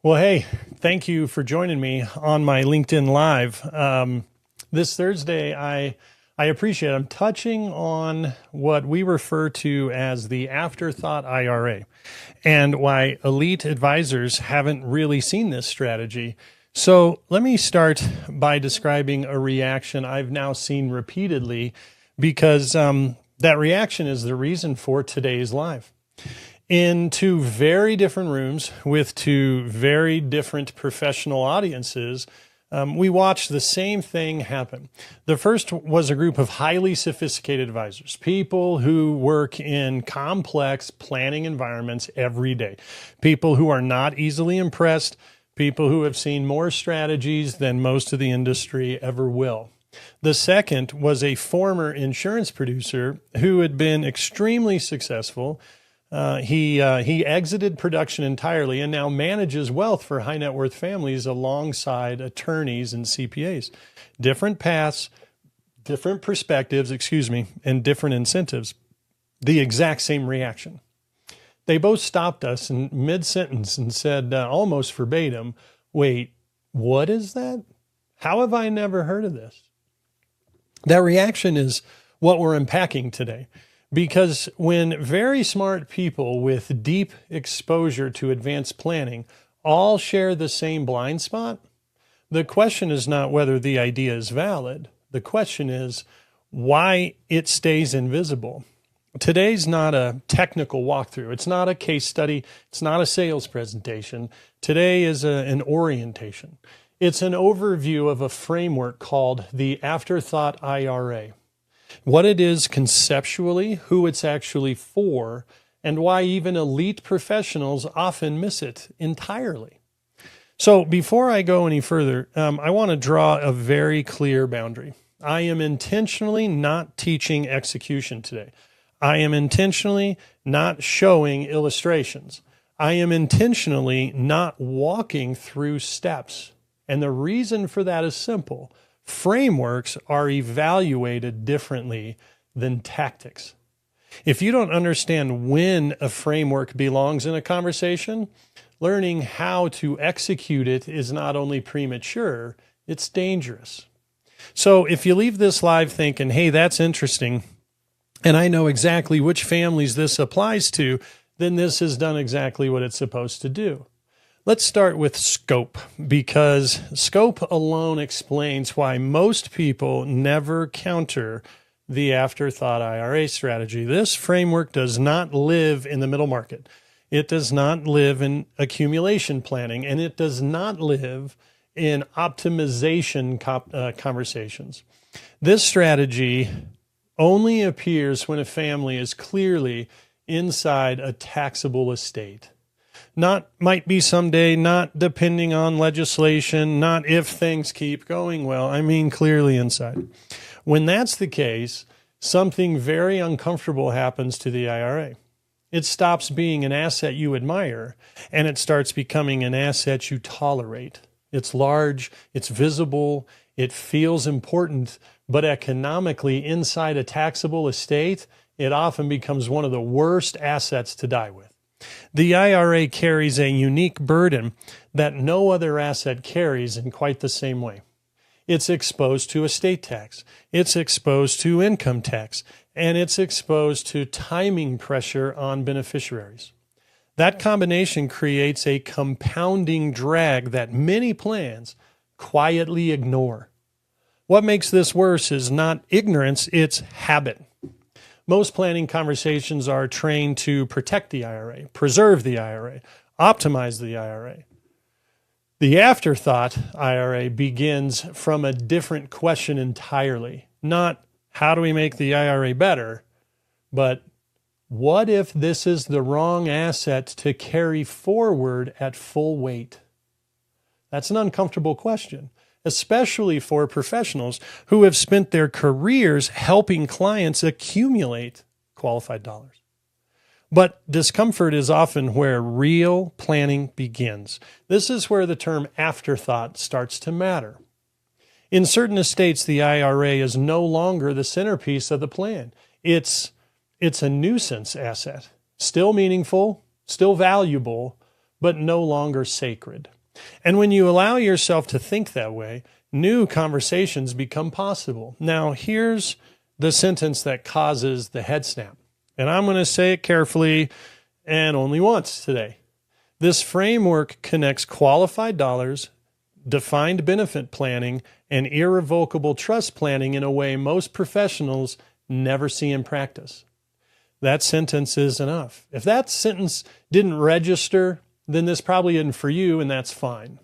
Well, hey, thank you for joining me on my LinkedIn Live. This Thursday, I appreciate it. I'm touching on what we refer to as the Afterthought IRA and why elite advisors haven't really seen this strategy. So let me start by describing a reaction I've now seen repeatedly because that reaction is the reason for today's live. In two very different rooms with two very different professional audiences, we watched the same thing happen. The first was a group of highly sophisticated advisors, people who work in complex planning environments every day, people who are not easily impressed, people who have seen more strategies than most of the industry ever will. The second was a former insurance producer who had been extremely successful. He exited production entirely and now manages wealth for high net worth families alongside attorneys and CPAs. Different paths, different perspectives, and different incentives. The exact same reaction. They both stopped us in mid-sentence and said, almost verbatim, "Wait, what is that? How have I never heard of this?" That reaction is what we're unpacking today. Because when very smart people with deep exposure to advanced planning all share the same blind spot, the question is not whether the idea is valid. The question is why it stays invisible. Today's not a technical walkthrough. It's not a case study. It's not a sales presentation. Today is an orientation. It's an overview of a framework called the Afterthought IRA. What it is conceptually, who it's actually for, and why even elite professionals often miss it entirely. So before I go any further, I want to draw a very clear boundary. I am intentionally not teaching execution today. I am intentionally not showing illustrations. I am intentionally not walking through steps. And the reason for that is simple. Frameworks are evaluated differently than tactics. If you don't understand when a framework belongs in a conversation, learning how to execute it is not only premature, it's dangerous. So if you leave this live thinking, hey, that's interesting, and I know exactly which families this applies to, then this has done exactly what it's supposed to do. Let's start with scope, because scope alone explains why most people never counter the Afterthought IRA strategy. This framework does not live in the middle market. It does not live in accumulation planning, and it does not live in optimization conversations. This strategy only appears when a family is clearly inside a taxable estate. Not might be someday, not depending on legislation, not if things keep going well. I mean clearly inside. When that's the case, something very uncomfortable happens to the IRA. It stops being an asset you admire, and it starts becoming an asset you tolerate. It's large, it's visible, it feels important, but economically inside a taxable estate, it often becomes one of the worst assets to die with. The IRA carries a unique burden that no other asset carries in quite the same way. It's exposed to estate tax, it's exposed to income tax, and it's exposed to timing pressure on beneficiaries. That combination creates a compounding drag that many plans quietly ignore. What makes this worse is not ignorance, it's habit. Most planning conversations are trained to protect the IRA, preserve the IRA, optimize the IRA. The Afterthought IRA begins from a different question entirely. Not how do we make the IRA better, but what if this is the wrong asset to carry forward at full weight? That's an uncomfortable question, especially for professionals who have spent their careers helping clients accumulate qualified dollars. But discomfort is often where real planning begins. This is where the term afterthought starts to matter. In certain estates, the IRA is no longer the centerpiece of the plan. It's a nuisance asset, still meaningful, still valuable, but no longer sacred. And when you allow yourself to think that way, new conversations become possible. Now, here's the sentence that causes the head snap. And I'm going to say it carefully and only once today. This framework connects qualified dollars, defined benefit planning, and irrevocable trust planning in a way most professionals never see in practice. That sentence is enough. If that sentence didn't register, then this probably isn't for you, and that's fine.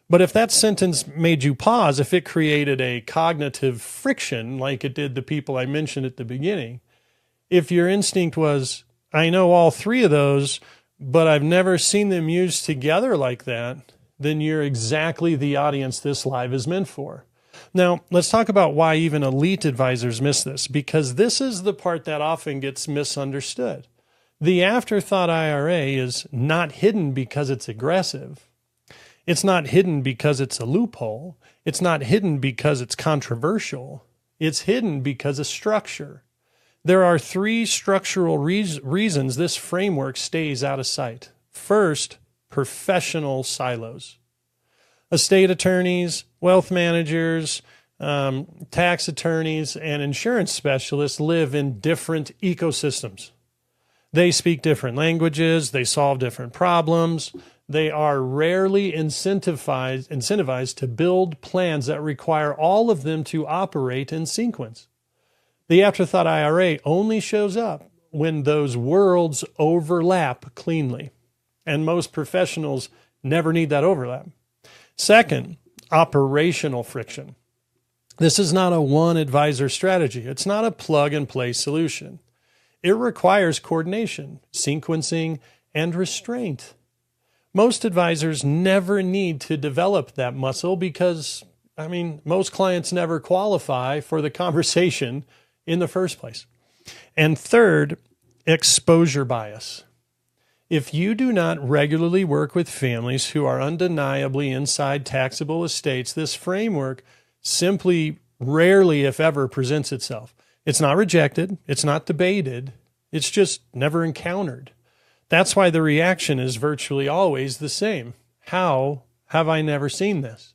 But if that sentence made you pause, if it created a cognitive friction like it did the people I mentioned at the beginning, if your instinct was, I know all three of those, but I've never seen them used together like that, then you're exactly the audience this live is meant for. Now, let's talk about why even elite advisors miss this, because this is the part that often gets misunderstood. The Afterthought IRA is not hidden because it's aggressive. It's not hidden because it's a loophole. It's not hidden because it's controversial. It's hidden because of structure. There are three structural reasons this framework stays out of sight. First, professional silos. Estate attorneys, wealth managers, tax attorneys, and insurance specialists live in different ecosystems. They speak different languages. They solve different problems. They are rarely incentivized to build plans that require all of them to operate in sequence. The Afterthought IRA only shows up when those worlds overlap cleanly, and most professionals never need that overlap. Second, operational friction. This is not a one advisor strategy. It's not a plug-and-play solution. It requires coordination, sequencing, and restraint. Most advisors never need to develop that muscle because, most clients never qualify for the conversation in the first place. And third, exposure bias. If you do not regularly work with families who are undeniably inside taxable estates, this framework simply rarely, if ever, presents itself. It's not rejected. It's not debated. It's just never encountered. That's why the reaction is virtually always the same. How have I never seen this?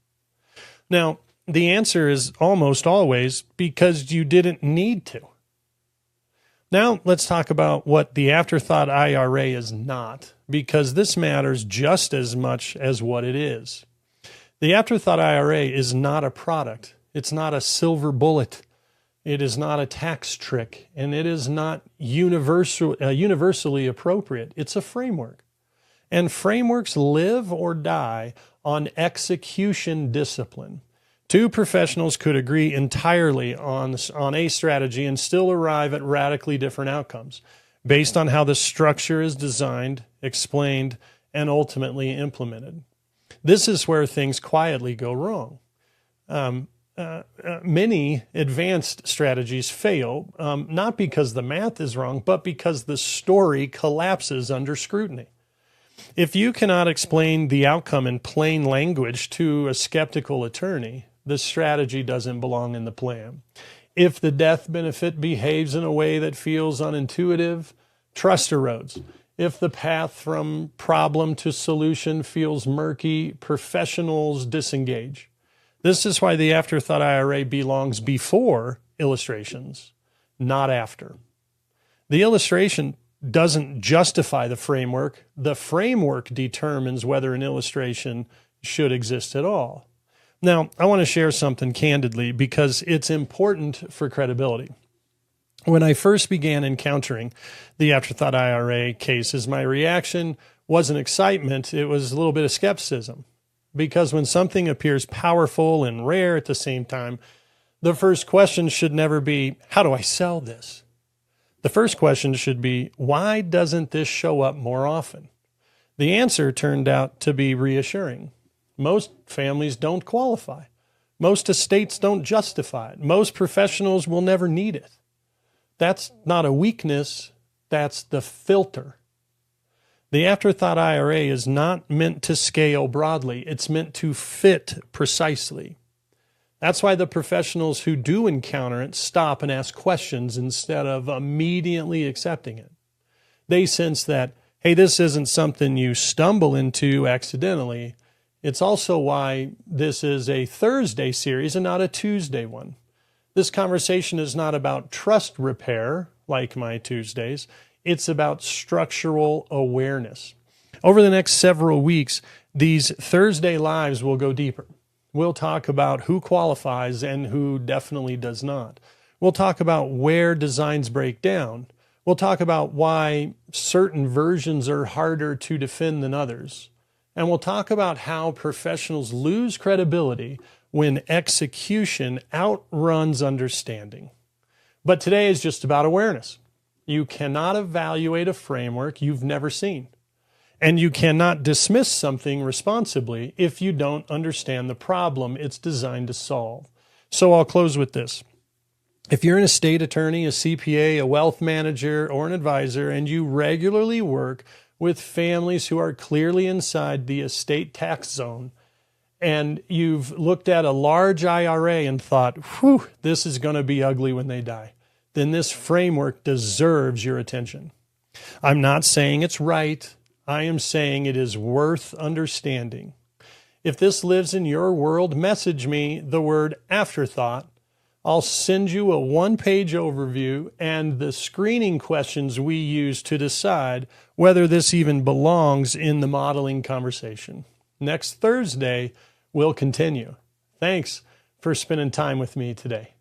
Now, the answer is almost always because you didn't need to. Now, let's talk about what the Afterthought IRA is not, because this matters just as much as what it is. The Afterthought IRA is not a product. It's not a silver bullet. It is not a tax trick, and it is not universally appropriate. It's a framework. And frameworks live or die on execution discipline. Two professionals could agree entirely on a strategy and still arrive at radically different outcomes based on how the structure is designed, explained, and ultimately implemented. This is where things quietly go wrong. Many advanced strategies fail, not because the math is wrong, but because the story collapses under scrutiny. If you cannot explain the outcome in plain language to a skeptical attorney, the strategy doesn't belong in the plan. If the death benefit behaves in a way that feels unintuitive, trust erodes. If the path from problem to solution feels murky, professionals disengage. This is why the Afterthought IRA belongs before illustrations, not after. The illustration doesn't justify the framework. The framework determines whether an illustration should exist at all. Now, I want to share something candidly because it's important for credibility. When I first began encountering the Afterthought IRA cases, my reaction wasn't excitement, it was a little bit of skepticism. Because when something appears powerful and rare at the same time, the first question should never be, how do I sell this? The first question should be, why doesn't this show up more often? The answer turned out to be reassuring. Most families don't qualify. Most estates don't justify it. Most professionals will never need it. That's not a weakness, that's the filter. The Afterthought IRA is not meant to scale broadly. It's meant to fit precisely. That's why the professionals who do encounter it stop and ask questions instead of immediately accepting it. They sense that, hey, this isn't something you stumble into accidentally. It's also why this is a Thursday series and not a Tuesday one. This conversation is not about trust repair, like my Tuesdays. It's about structural awareness. Over the next several weeks, these Thursday lives will go deeper. We'll talk about who qualifies and who definitely does not. We'll talk about where designs break down. We'll talk about why certain versions are harder to defend than others. And we'll talk about how professionals lose credibility when execution outruns understanding. But today is just about awareness. You cannot evaluate a framework you've never seen. And you cannot dismiss something responsibly if you don't understand the problem it's designed to solve. So I'll close with this. If you're an estate attorney, a CPA, a wealth manager, or an advisor, and you regularly work with families who are clearly inside the estate tax zone, and you've looked at a large IRA and thought, whew, this is going to be ugly when they die, then this framework deserves your attention. I'm not saying it's right. I am saying it is worth understanding. If this lives in your world, message me the word afterthought. I'll send you a one-page overview and the screening questions we use to decide whether this even belongs in the modeling conversation. Next Thursday, we'll continue. Thanks for spending time with me today.